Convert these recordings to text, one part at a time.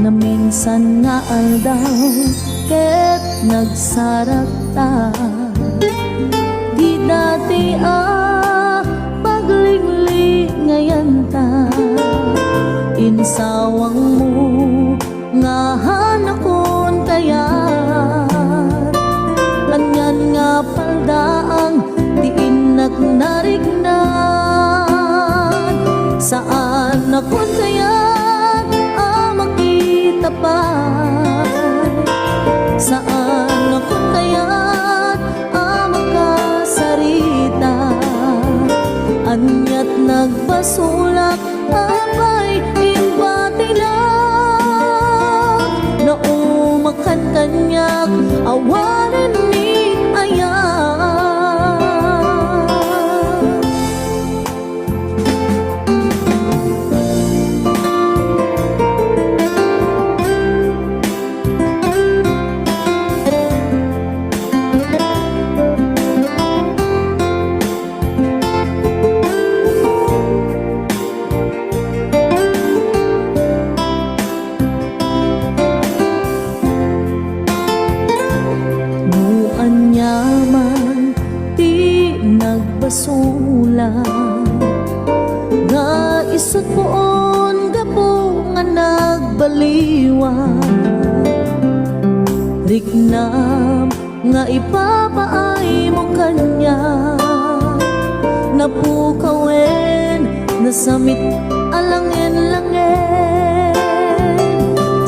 na minsan nga aldaw ket nagsarak ta. Di dati paglinglingayan ta, insawang mo nga hanakon kayat. Anyan nga paldaang diin nagnarignan, saan akon kayat makita pa. Saan akon kayat makasarita, anyat nagbasulak apay imbati lang. Naumakan kanyak awanan ni ayan. Basulang nga isot poon gapo nga nagbaliwan, riknam nga ipapaay mo kanya. Napukawen nasamit alangin-langin,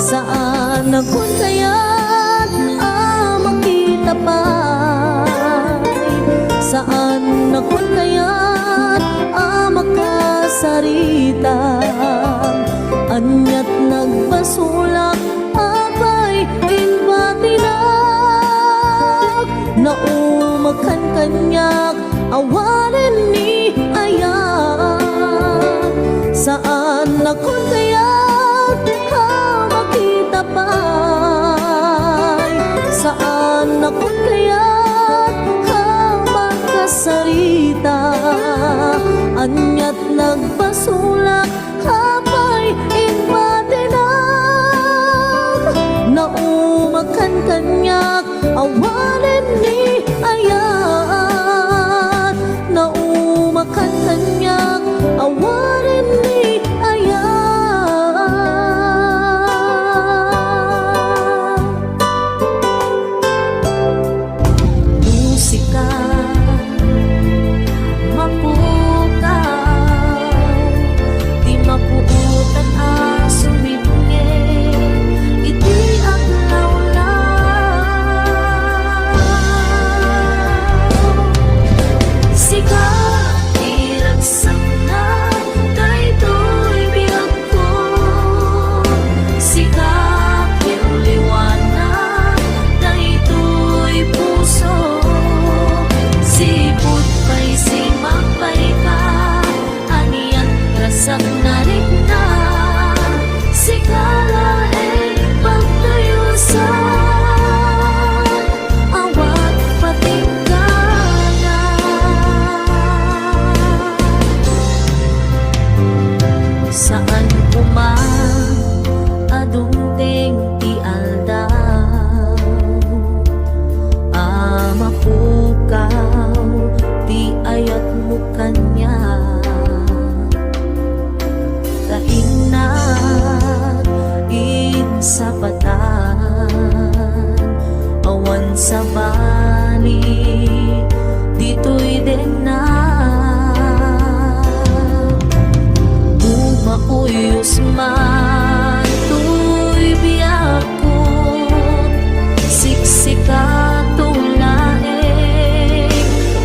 saan akon kayat makita pa. Saan akon kayat makasarita, anyat nagbasulak apay inbati lang. Naumakan kanyak awanen ni ayan, saan akon kayat makita pa. Saan akon kayat sarita, anyat nagbasulak apay inbati lang. Naumakan kanyak awanen ni ayan, naumakan kanyak awanen ni ayan. Musika mapuutan sumibnge, iti adlaw lang. Sika iragsak na daytoy biyag ko, sika piuliwanan daytoy puso. Sipot pa'y simapay ka, aniyan rasak na na sikala pagtayusan, awat patinggalan. Saan adungteng ti aldaw, mapukaw ti ayat mo kanya. Kainat sa patan, awan sa bali, dito'y din na bumauyos man to'y biyak ko, siksika tulaeng,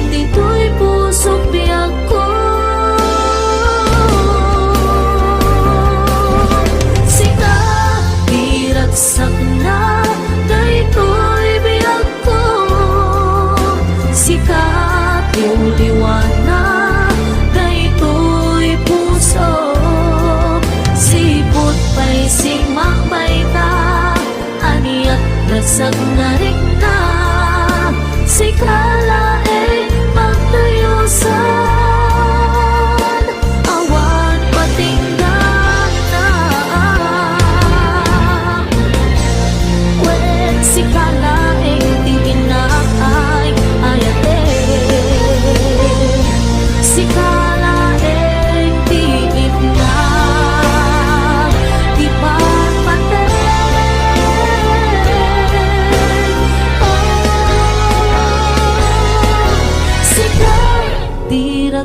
dito'y pusok biyak ko. Sak na daytoy biyag ko, sikat yung liwanag daytoy puso. Sipot pa'y sigmakbay ta, aniyak rasag na rikna, sikala magtayusan, awan patinggan na.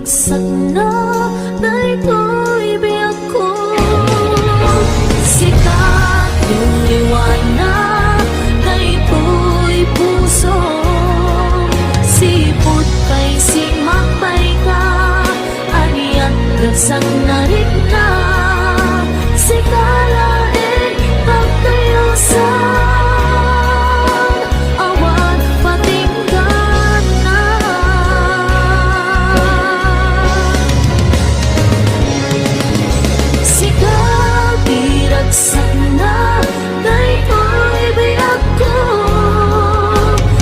biragsak na daytoy biyak ko. Sikat yung liwanag daytoy puso, sipot kay simakbay ka, aniyak ragsak na rin na. Sikalain pagkayusan, awan patinggan na. Sikabiragsak na daytoy biyak ko.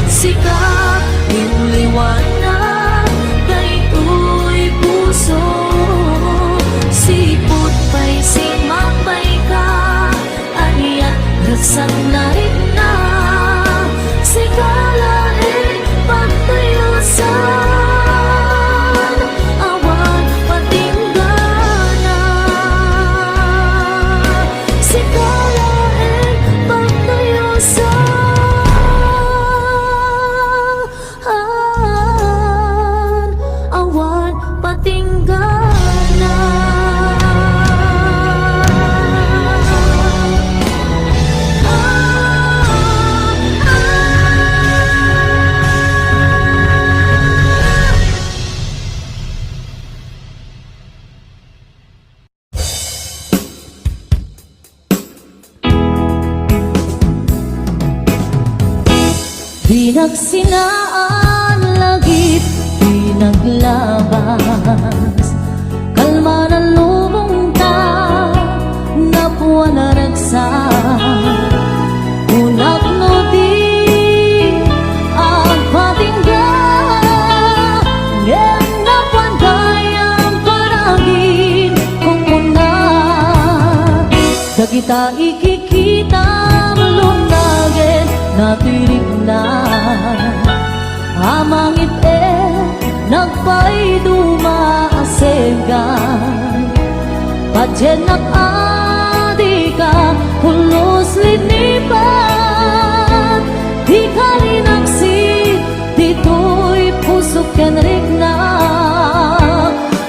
Sikap yung liwanag daytoy puso, sipot pa'y simakbay ka, aniyak ragsak na rin na. Sikalain pagtayusan, awan patinggan na. Sikalain pagtayusan, awan patinggan na. Pinagsinaan lagip, pinaglabas, kalma na lubong ta, napuan na ragsak. Unak no di ang patingga, ngem napuan kayang panagin kung muna. Dagita ikikita lunagin natirik na. Amangit nagpay dumaasegan, padyenak adika pulos linipan. Di kalinaksit dito'y pusok kenrik na.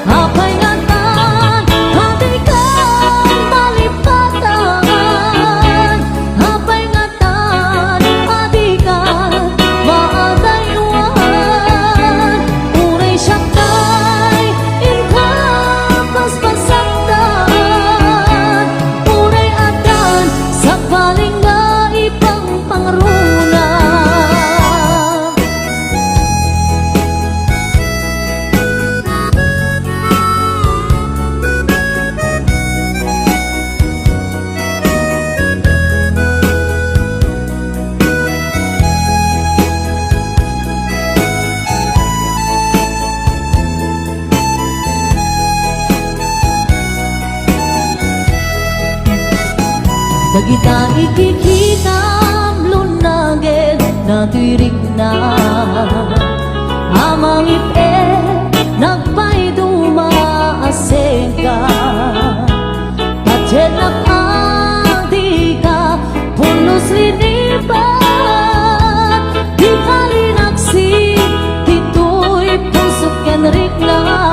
Apay ngatan hatikan malipatan, apay ngatan adikan maadaywan. Unay siyakay inkapas pasaktan, unay adan sa paling nga ipang pangruna. Dagita ikikita lunagin natirik na. Amang nagpay dumaaseka, padyenak adika pulos linipan. Di kalinaksi dito'y pusok kenrik na.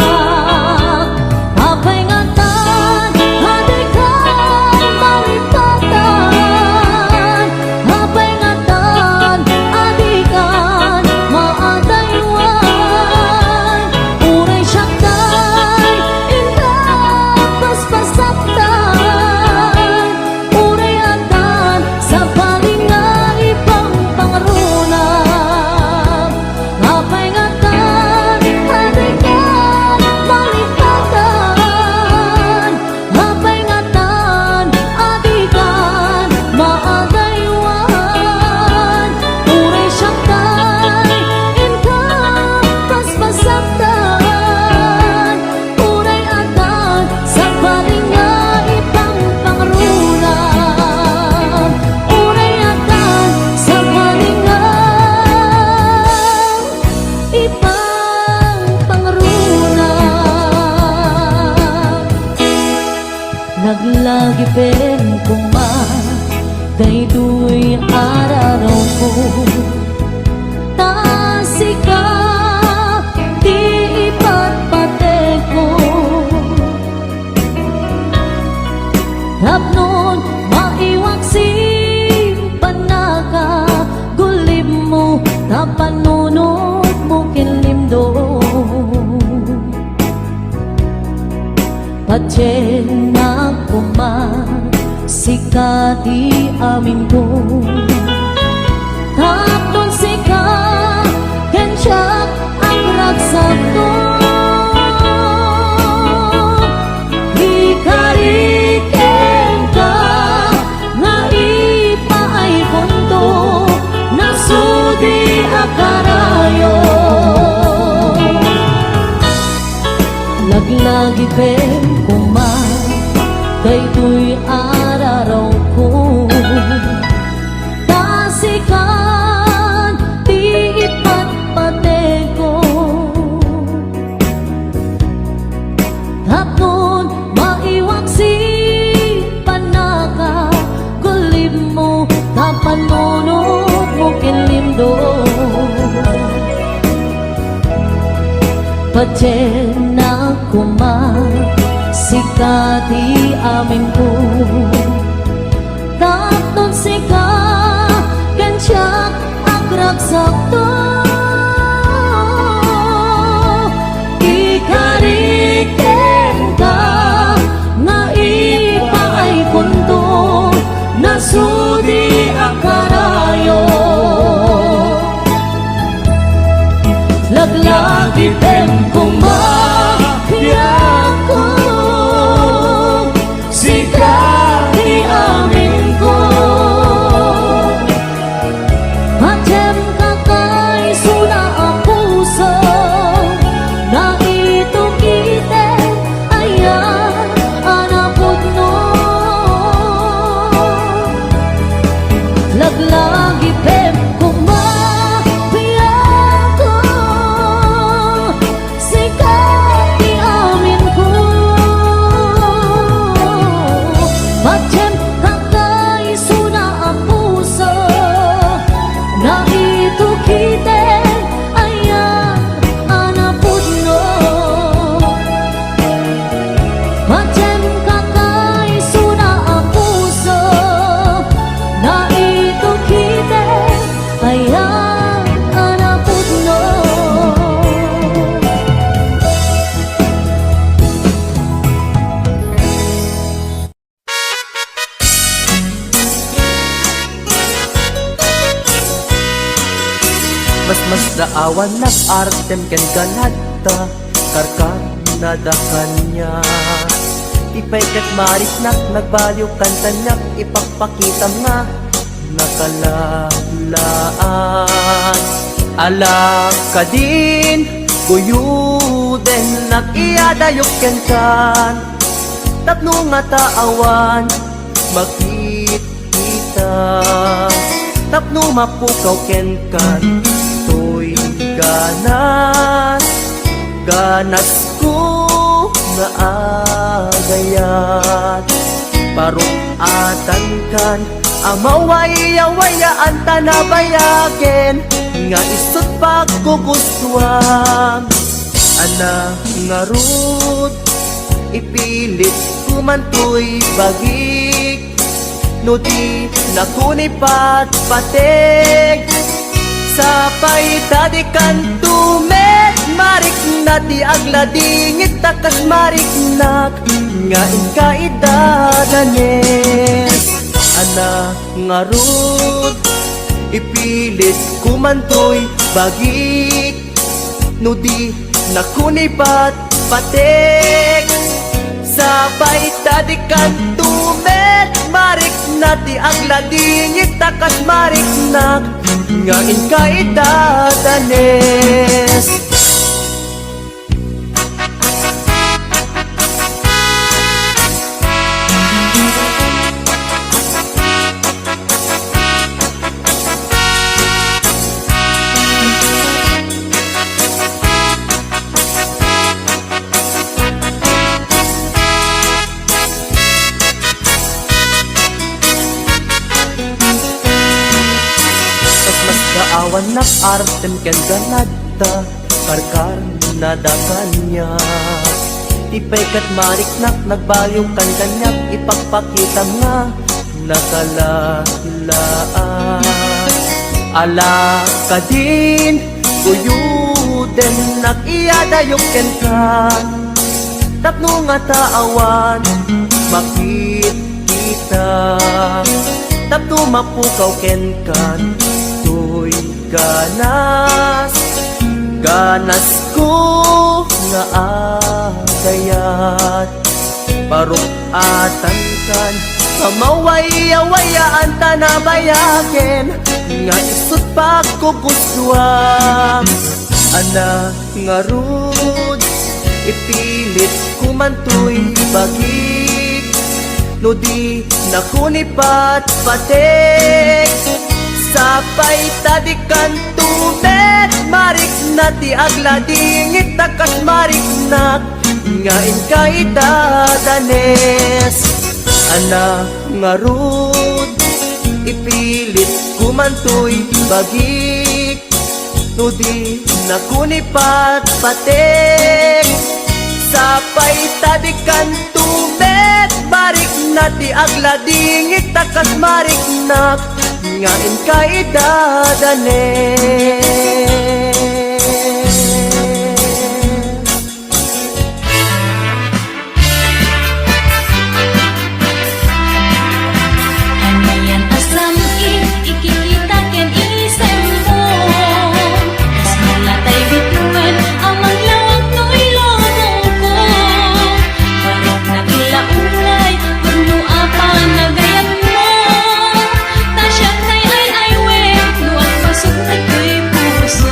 Apay ngatan hatikan malipatan, apay ngatan adikan maadaywan. Unay siyakay inkapas pasaktan, unay adan sa paling nga ipang pangruna. Apay ngatan hatikan malipatan, apay ngatan adikan maadaywan. Unay siyakay inkapas pasaktan, unay adan sa paling nga ipang pangruna. Unay adan sa paling nga ipang pangruna. Naglagipin kung daytoy araraw ko. Tasika di ipatpate Tapnon maiwag si panaka gulim mo tapanunod mo kinlimdo Patyen na sikati amin ko Tapnon sika kensiyak ang ragsak ko Ikariken ka nga ipaay punto nasudi akarayo Laglagi pen kuman kay tuy araraw ko Tasikan di ipatpate ko Tapnon maiwag si panaka gulim mo tapanunod mo kinlimdo Patyen na sikati amin ko Tapnon sika kensiyak ang ragsak to Ikariken ka nga ipaay punto nasudi akarayo Laglagi pen kumahiyak ko Sikati amin ko Patyen kakay suna ang puso Na ito kite ayan anapot no Laglagi pen kumahiyak ko Sikati amin ko Patyen kakay suna ang puso Na ito kite ayan anapod no Patyen kakay suna ang puso Na ito kite ayan anapod no Mas daawan nag-artem ken galata Karkar na dakanya Ipaykat marisnak nagbaliw kantanyak Ipagpakitam nga nakalalaan Alak ka din guyuden Nag-iadayok ken kan Tapno nga taawan makita Tapno mapukaw ken kan To'y ganas ko na agayat Parukatan kan amaway-awayaan tanabayaken Nga isot pagkugustuhan Ana nga rut ipilit kumantoy bagik No di nakunipat patek Sapay tadikan tumet Marik na di agladingit takas marik nak Nga inkaidadanes Ana nga rut ipilit kumantoy bagik No di nakunipat patek Sapay tadikan tumet Marik na di agladingit takas marik nak Nga inkaidadanes Awan nak-artem ken ganadta Karkar na dakanya Tipay kat mariknak, nagbayong kan kanyak, ipagpakita nga nakalalaan. Ala ka din, kuyuden, nag-iadayok ken ka. Tapno nga taawan, makit kita. Tapno mapukaw ken kan, tuy ganas. Ganas ko nga agayat, parukatan kan, kamaway-awayaan tanabayaken, nga isut pagkukuswam. Ana nga rud, ipilit kumantoy bagik, no di nakunipat patek. Sapay tadikan tubet, marik na ti agladingit takas marik na, ngain ka idadanes. Ana nga rud, ipilit kumantoy bagik, no di nakunipat patek. Sapay tadikan tubet, marik na ti agladingit takas marik na, ngain ka idadanes. Anayan asam ikikita ken isem mo, kas malatay bituan amang lawag to'y lobong ko. Barik na kilaulay, perlu apa nagayat mo. Tasya kay ay we, luwag pasok na ko'y puso.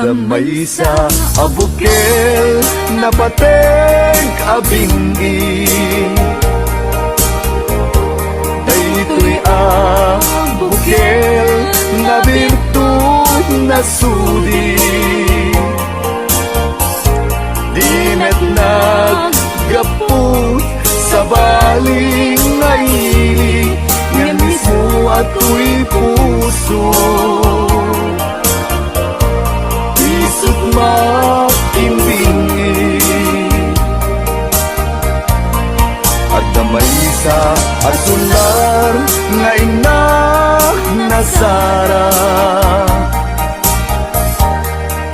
Damay sa abukel na pateg abingin, daytoy abukel na birtud na sudi, di met naggapot sa baling ngaili, nga mismo ato'y puso. Isut makimbingi at damay sa asular nga inak na Sara,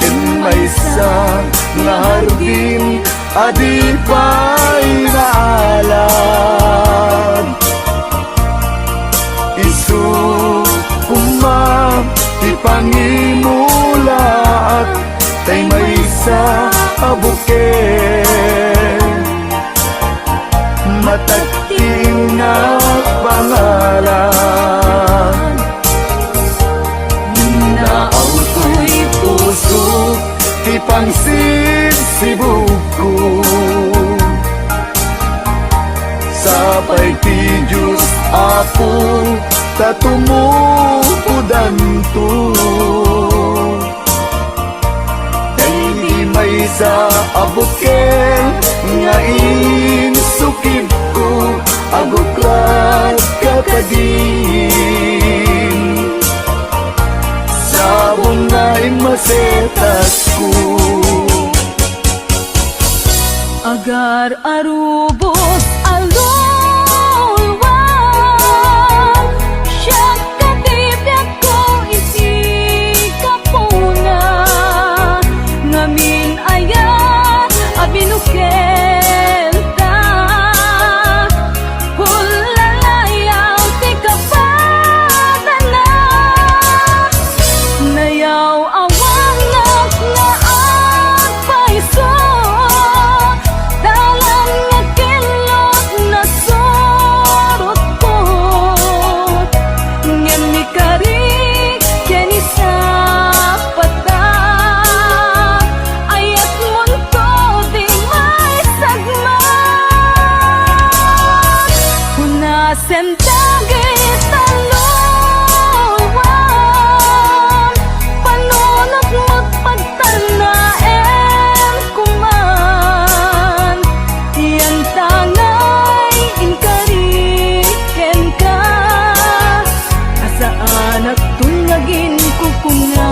ken may sa nga hardin adipay na alam. Isu kumam ipangimulaat tay may sa abukel, matagting na pangalan. Naaw ko'y puso ti pangsisibuko, sapay ti Diyos ako tatumupudan to. May sa abukel nga insukib ko, aguklat kakadin, sabong na imasetas ko. Agar arubos alulwang, siya katibyak ko iti kapuna, ngamin ayat abinukel ta, hulalayaw ti kapatana, nayaw awang na agpaiso, dalang nakilot na sorot ko, ngem ni kari ken isa pata, ayat munto di may sagma, hunasen dagit talungan, panunot magpagtanaen kuman, yan tangay inkariken ka, asaan at tungagin kukunga.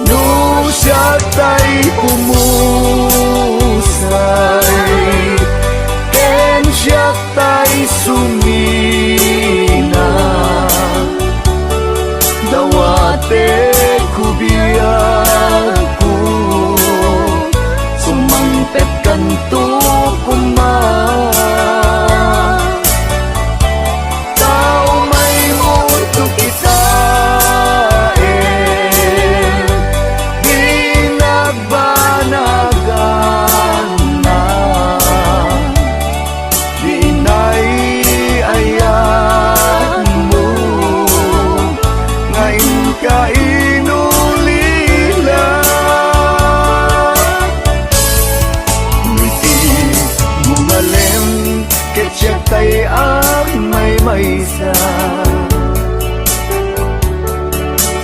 No siya tay pumusay, ken siya tay sumina, dawate kubiyag ko, sumangpet kanto kuman. Tao may mundo kita, kainulila ngiti mungalem ketyak tay may maysa,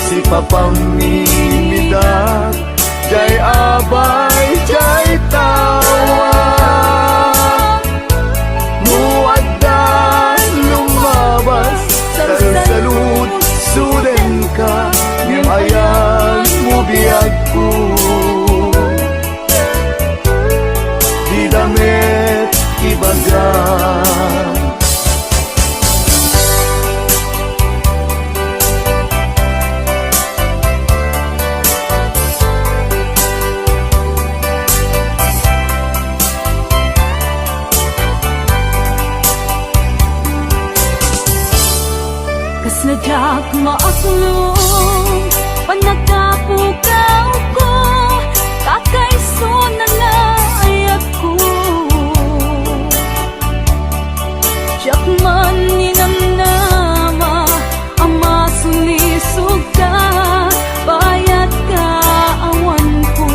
si papamimidak jay abay jay tawa, muaddan lumabas salud suden ka, ngem ayan mo biyag ko, di damit ibagan. Jak maaklong panagkapukaw ko kakaiso na naayat ko Jak man ninamnama ama sulisog ka bayat ka awan ko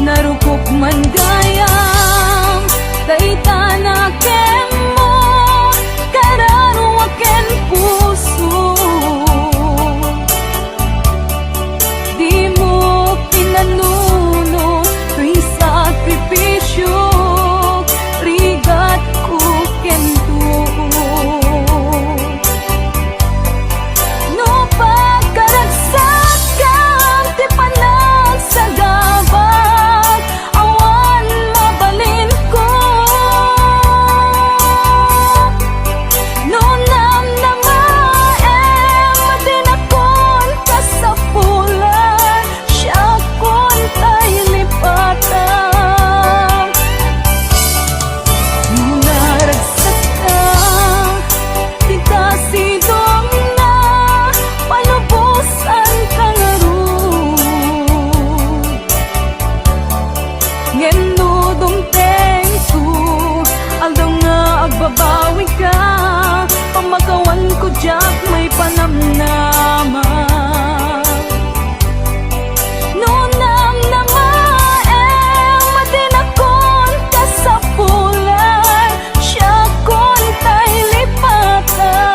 narukok man gayam dayta na mo kararuwaken puso di mo pinanuno tuy sakripisyo rigat ko kento no pagkaragsak kang ti panagsagabag awan mabalin ko no namnamaem madinakon kasapulan siya kon tay lipatan naragsak ka di kasidong na palubusan ka nga ron ngendo dumteng ko aldaw nga agbabawi ka pamagawan ko jak may panamnama no namnamaem madinakon kasapulan siya kon tay lipatan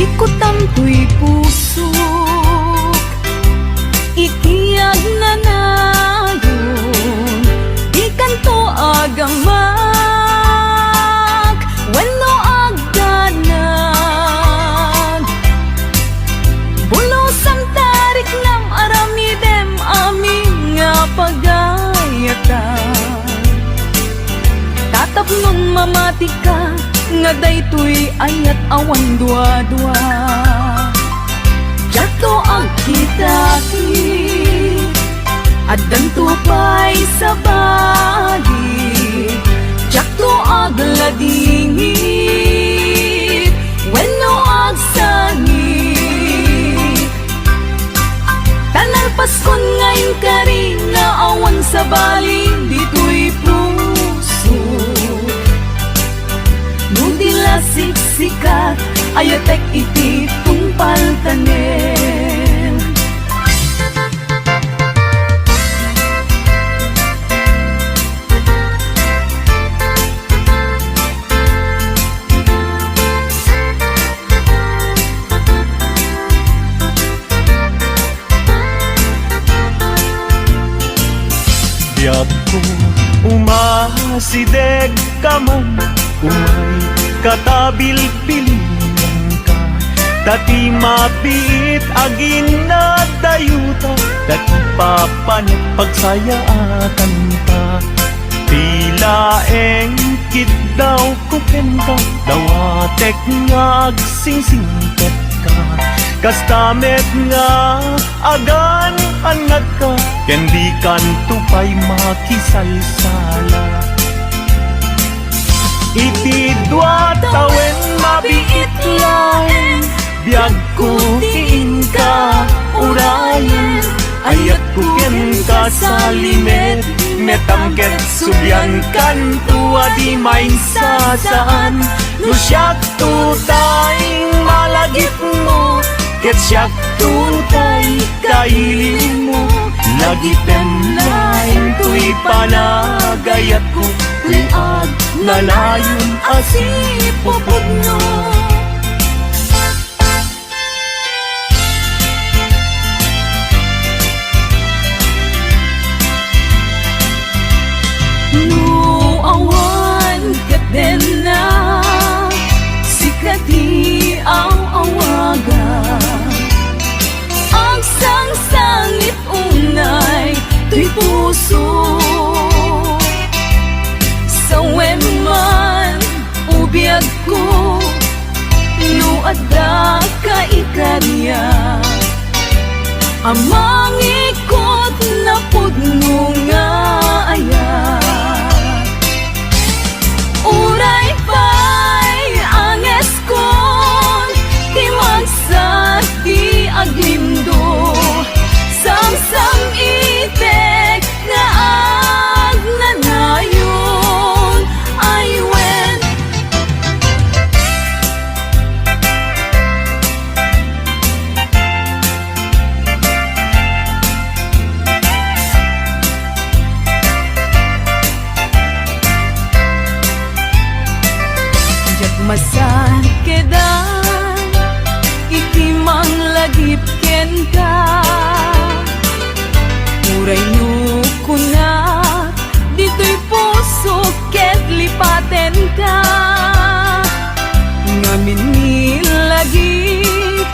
ikot ang tuy puso ikiyag na nayon ikanto agamak wenno agdanag bulos ang tarik ng aramidem aming nga pagayatan tatapnon mamati ka nga daytoy ayat awan dua-dua Jato ang kitaki Adan tupay sa bagi Jato ag ladingit Wenno ag sangit Tanal paskon ngayon kari nga awan sa baling dito'y puso Nudila siksikat ayatek iti tungpal tanen Biag ko umasideg ka man umay katabil pilihan ka Dati mapit agin na dayuta Dati papanit pagsayaatan ka Tila engkit daw kukenta Dawatek nga agsingsingket ka Kastamet nga agan anad ka Kendi kantupay makisalsala Iti dua tawen mabiit lain Biag kutiin ka urayan Ayat kuken ka sa limet Metangket subyan kan tua di main sasaan No siyak tutay malagip mo Ket siyak tutay kailin mo Lagitem lain tuy panagayat ko Liag nalayon asipupod no awan ket den na sikati ang awaga ang sang-sangit unay tuy puso sa wenman biag ko, no adda ka ikarya. Amang ikot na pudno nga ayat. Uray pa'y anges kon, di magsat di aglindo. Samsam itek nga agnanayon, ay wen. Masan kedan ikimang lagip ken ka, uray no kuna dito'y puso ket lipaten ka. Ngamin ni lagip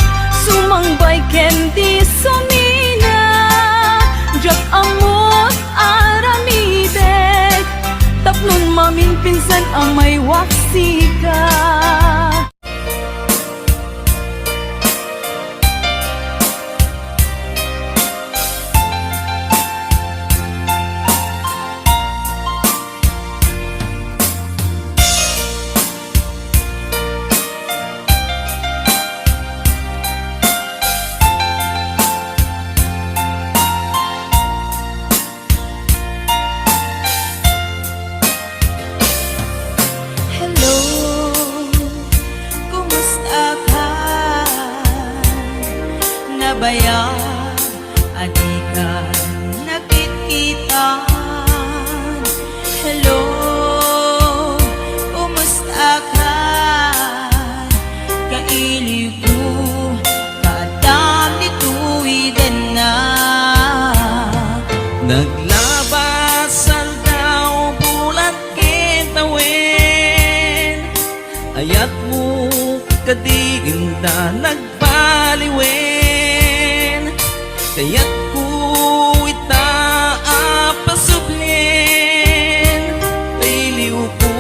sumangbay ken di sumina, jak amot aramidek tapnon mamin pinsan amay waksi ka. Baya, adi ka nakikitan. Hello, kumusta ka? Kailiw ko, kaadam nituwidan na. Naglabasan daw bulan kitawin, ayat mo kadiganda nagpaliwin. Kaya't ko itaapasublin, tailiw ko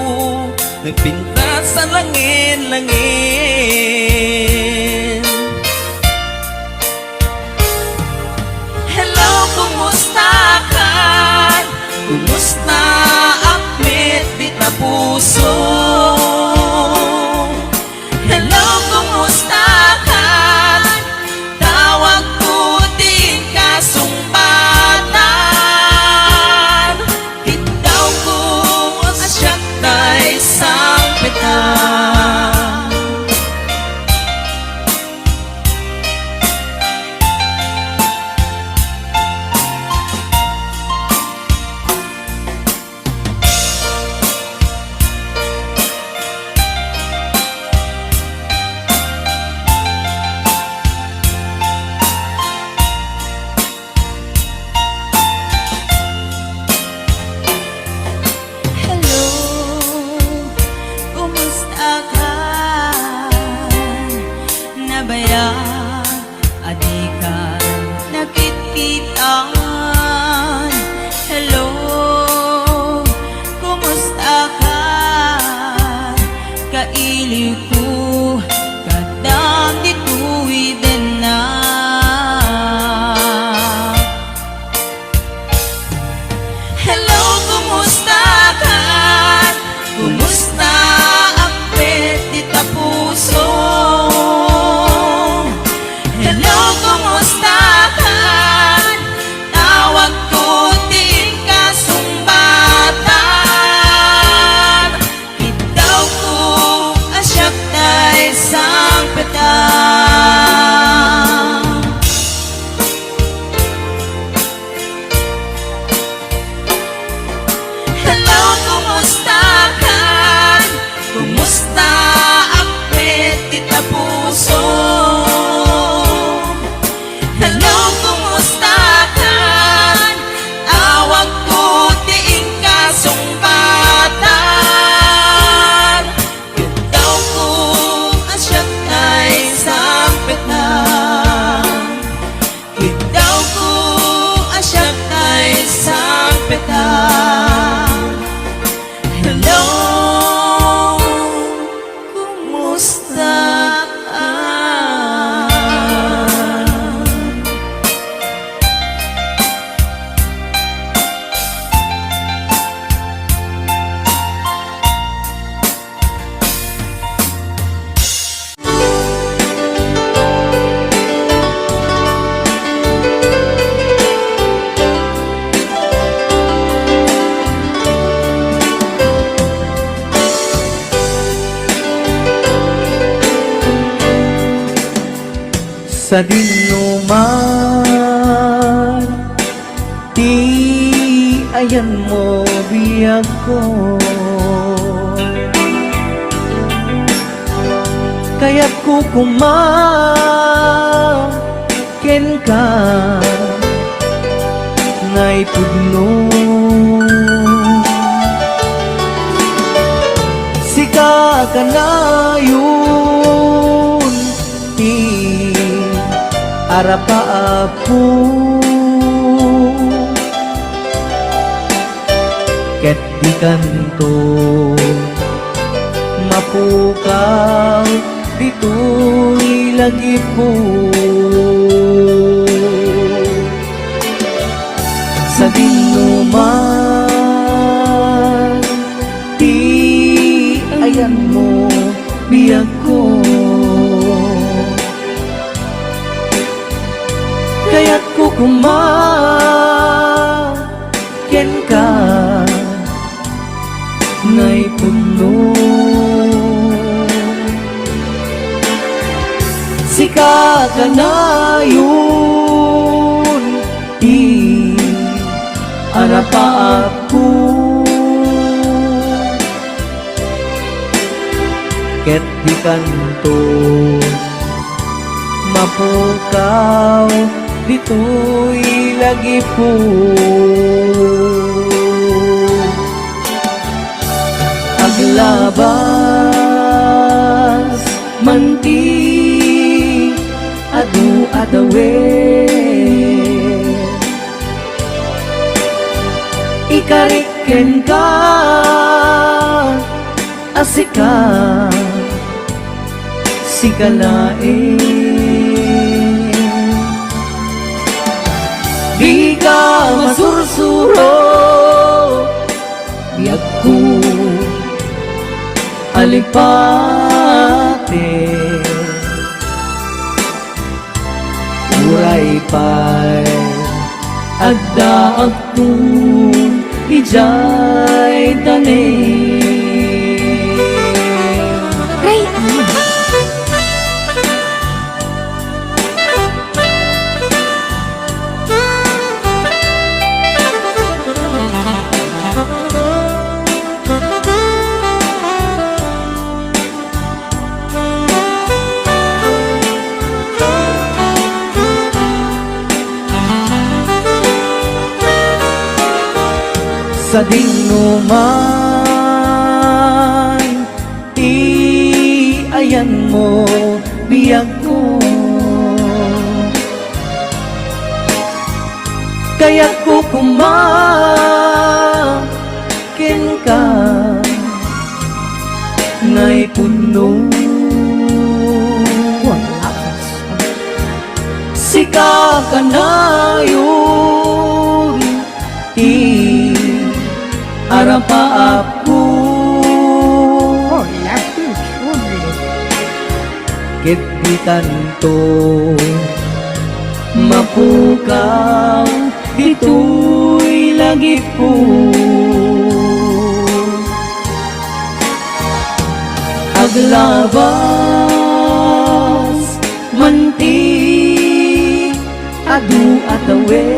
nagpinta sa langin-langin. Hello, kumusta ka? Kumusta akmet di na puso? Hello, kumusta ka? Tawag ko din kasumpatan. Ikaw ko asyak tay sampitan. Baya, adi ka nakikitan. Hello, kumusta ka? Kailiw ko, kadam dituwidan na. Hello, kumusta ka? Kumusta akpet di tapuso? Hello, kumusta ka? Tawag ko din kasumbatan. Ikaw ko asyak na sa dinuman, ti ayan mo biyag ko. Kaya't kukumaken ka ngay pudno. Sika ka na yun ti arapa apo, ket di kanto mapukaw dito'y lagi po. Sa dinuman, ti ayan mo biyag ko. Kaya't kukumaken ka ngay puno. Sika ka na yun ti arapa ako, ket di kanto mapukaw dito'y lagi po. Aglabas manti adu adawe, ikariken ka asika sikalae. Di ka masursuro biyag ko alipate, uray pa'y agda agtun ijay tanin. Sa dinuman, ti ayan mo biyag ko. Kaya't kukumaken ka ngay puno. Sika ka na yun arapa ako, ket di kanto mapukaw dito'y lagi po. Aglabas manti adu atawe,